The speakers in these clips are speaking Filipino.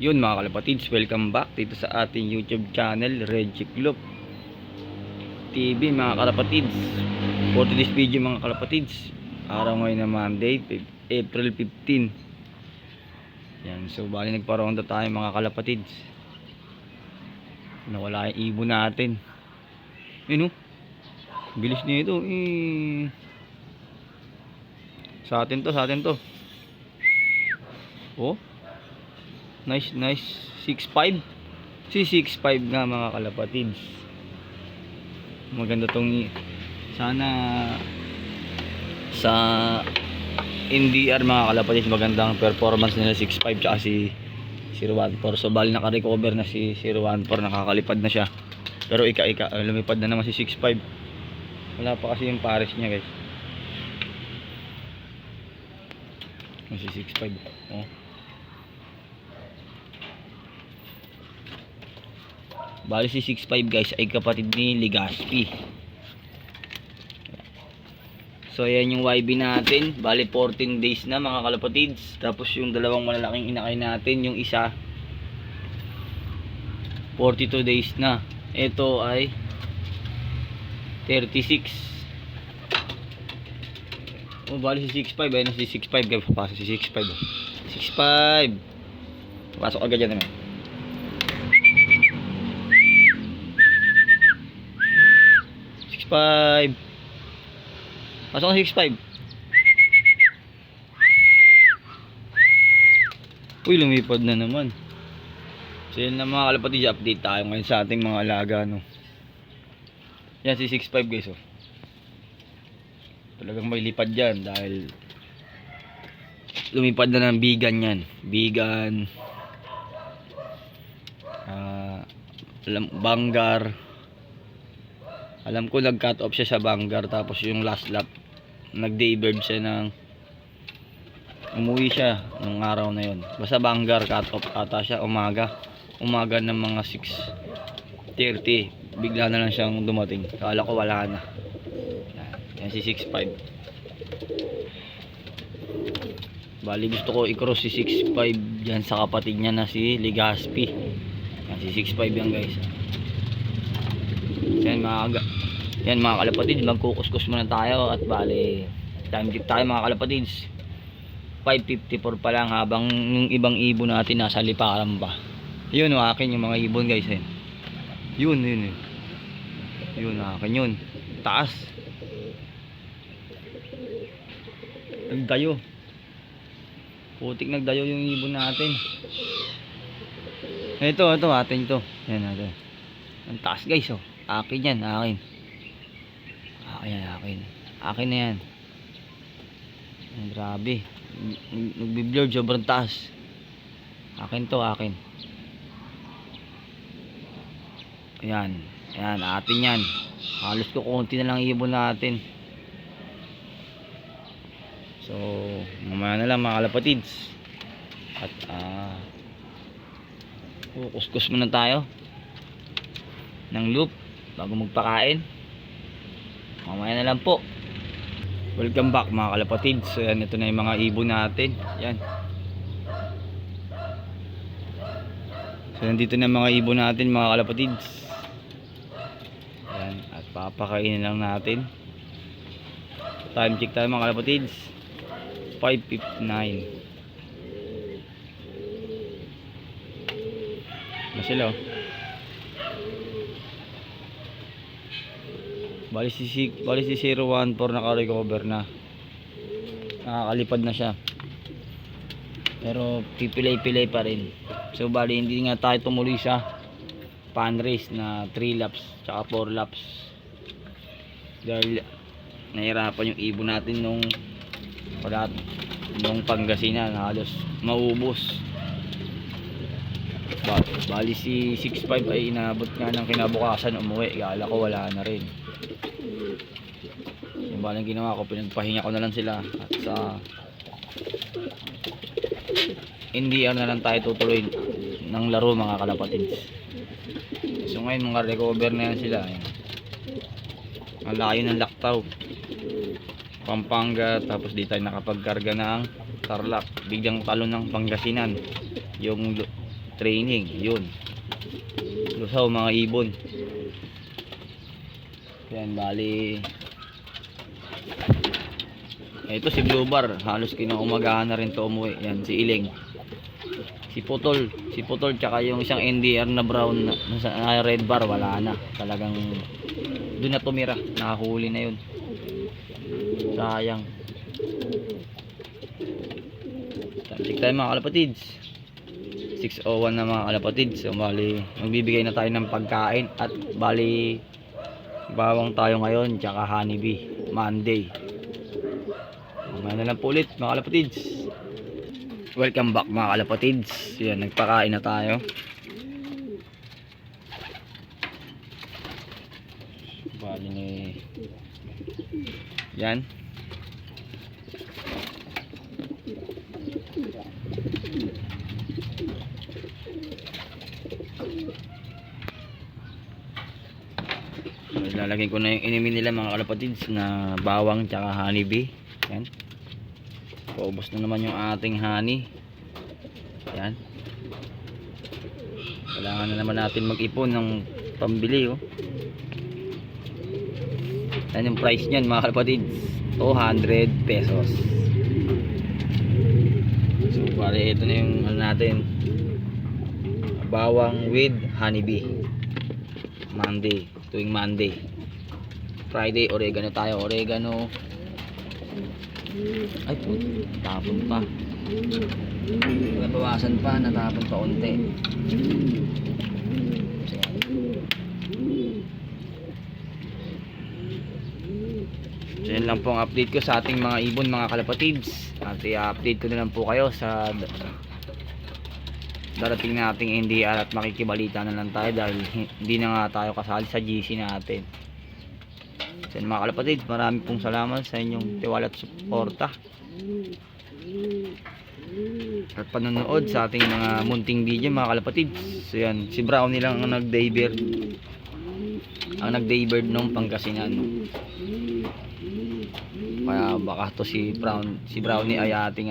Yun mga kalapatids, welcome back dito sa ating YouTube channel, Reggie Club TV mga kalapatids. For today's video mga kalapatids, araw ngayon na Monday, April 15. Yan, so bali nagparonda tayo mga kalapatids. Nawala yung ibon natin. Yun bilis nito Sa atin to. Oh, nice 6.5. Si 6.5 nga mga kalapatids. Maganda tong, sana sa NDR mga kalapatids magandang performance nila 6.5 tsaka si 014. So bali naka-recover na si 014, nakakalipad na siya. Pero lumipad na naman si 6.5. Wala pa kasi yung pares niya guys. Si 6.5. Oh. Bali si 6.5 guys ay kapatid ni Legaspi. So ayan yung YB natin. Bali 14 days na mga kalapatids. Tapos yung dalawang malalaking inakay natin, yung isa 42 days na. Ito ay 36. Oh, bali si 6.5. Ayan si 6.5 guys. Papasok si 6.5. 6.5. Pasok agad yan naman. 6.5. Pasok ang 6.5. Uy, lumipad na naman. So yun na mga kalapatids, update tayo ngayon sa ating mga alaga Yan si 6.5 guys oh. Talagang may lipad yan dahil lumipad na ng bigan yan. Bigan, Banggar. Alam ko nag-cut off siya sa Banggar, tapos yung last lap nag-daybird siya ng umuwi siya ng araw na yun. Basta Banggar cut off ata siya umaga ng mga 6:30. Bigla na lang siyang dumating. Akala ko wala na. Yan si 6.5. Bali gusto ko i-cross si 6.5 dyan sa kapatid niya na si Legaspi. Yan si 6.5 yan guys. Yan mga kalapatids, magkukuskus muna tayo at bali time keep tayo mga kalapatids. 5:54 pa lang habang yung ibang ibon natin nasa liparan pa. Yun akin yung mga ibon guys eh. Yun akin yun. Taas. Nagdayo. Putik nagdayo yung ibon natin. Ito atin to. Yan natin. Ang taas guys oh. Akin yan, akin. Akin na yan. Grabe. Nagbi-blur, sobrang taas. Akin. Ayan, atin yan. Halos ko konti na lang ibon natin. So, mamaya na lang mga kalapatids. At kuskus muna tayo ng loop bago magpakain. Mamaya na lang po. Welcome back mga kalapatids. So yan, ito na yung mga ibon natin. Yan. So nandito na mga ibon natin mga kalapatids. Yan. At papakainin lang natin. Time check tayo mga kalapatids. 5:59. Na sila oh. Bali si 014 naka-recover na. Nakakalipad na siya. Pero pipilay-pilay pa rin. So bali hindi nga tayo tumuloy sa pan race na 3 laps tsaka 4 laps. Dahil nahirapan yung ibon natin nung Pangasinan, halos maubos. Bali si 6.5 ay inabot nga ng kinabukasan umuwi. Gala ko wala na rin. Yung balang ginawa ko, pinagpahinga ko na lang sila. At sa NDR na lang tayo tutuloy ng laro mga kalapatids. So ngayon mga recover na yan sila. Ang layo ng Lactaw, Pampanga, tapos di tayo nakapagkarga ng Tarlac. Biglang talon ng Pangasinan yung training. Yun. Lusaw mga ibon. Yan, bali. Ito si Blue Bar, halos kinaumagahan na rin to umuwi. Yan, si Iling. Si Putol tsaka yung isang NDR na brown na red bar, wala na. Talagang doon na tumira, nakahuli na yun. Sayang. Check tayo mga kalapatids. 6:01 na mga kalapatids. So bali, magbibigay na tayo ng pagkain at bali bawang tayo ngayon tsaka honeybee Monday. Mamaya na lang po ulit mga kalapatids. Welcome back mga kalapatids. Yan, nagpakain na tayo. Bali ni yan. Lalagay ko na yung inumin nila mga kalapatids na bawang tsaka honeybee. Yan. Paubos na naman yung ating honey. Yan. Kailangan na naman natin mag-ipon ng pambili, oh. Yan yung price niyan mga kalapatids, 200 pesos. So bali ito na yung ano natin, bawang with honeybee Monday, tuwing Monday. Friday oregano tayo, oregano. Ay po, tapon pa. Nabawasan pa, natapon pa unti. So yan lang po ang update ko sa ating mga ibon mga kalapatids. At i-update ko na lang po kayo sa darating nating NDR at makikibalita na lang tayo dahil hindi na nga tayo kasali sa GC natin. So yan mga kalapatids, marami pong salamat sa inyong tiwala at suporta at panonood sa ating mga munting video mga kalapatids. So yan, si Brownie lang ang nag-daybird nung Pangasinan, no? Kaya baka to si Brownie ay ating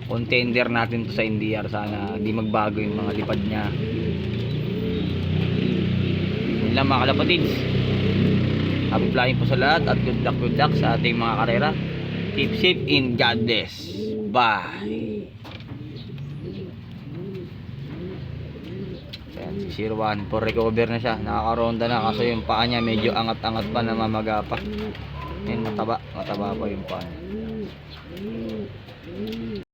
contender natin to sa NDR. Sana di magbago yung mga lipad niya. Yun lang mga kalapatids. Happy flying po sa lahat at good luck sa ating mga karera. Keep safe in God bless. Bye. Ayan, si 01 for recover na siya. Nakakaronda na kasi yung paa niya medyo angat-angat pa, namamaga pa. Ayan, mataba pa yung paa niya.